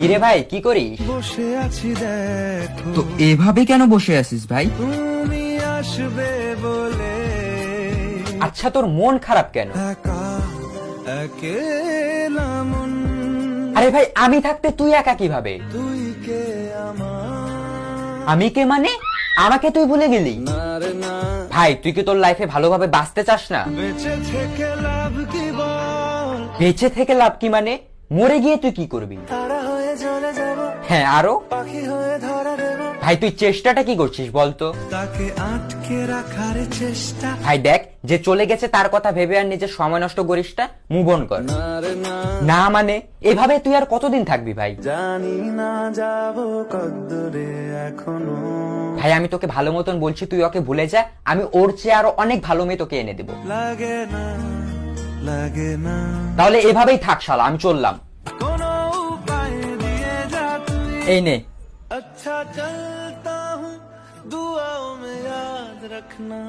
কিরে ভাই কি করিস? বসে আছি দেখো, তো এভাবে কেন বসে আছিস ভাই? তুমি আসবে বলে আচ্ছা তোর মন খারাপ কেন? একা একেলা মন, আরে ভাই আমি থাকতে তুই একা কিভাবে? তুই কে আমার আমি কে মানে? আমাকে তুই ভুলে গেলি? না রে না, ভাই তুই কি তোর লাইফে ভালোভাবে বাঁচতে চাস না? বেঁচে থেকে লাভ কি বল, বেঁচে থেকে লাভ কি মানে? মরে গিয়ে তুই কি করবি? তারা হয়ে চলে যাব, হ্যাঁ আরো? পাখি হয়ে ধরা দেব, ভাই তুই চেষ্টাটা কি করছিস বলতো? তাকে আটকে রাখার চেষ্টা, ভাই দেখ যে চলে গেছে তার কথা ভেবে আর নিজের সময় নষ্ট করিস না, মুভ অন কর। না রে না, না মানে এভাবে তুই আর কতদিন থাকবি ভাই? জানি না যাব কদ্দুরে এখনো, ভাই আমি তোকে ভালো মতন বলছি তুই ওকে ভুলে যা, আমি ওর চেয়ে আরো অনেক ভালো মেয়ে তোকে এনে দেবো। লাগে না লাগে না, তাহলে এভাবেই থাক শালা, আমি চললাম। কোনো উপায় দিয়ে যা তুই, এই নে। अच्छा चलता हूँ दुआओं में याद रखना।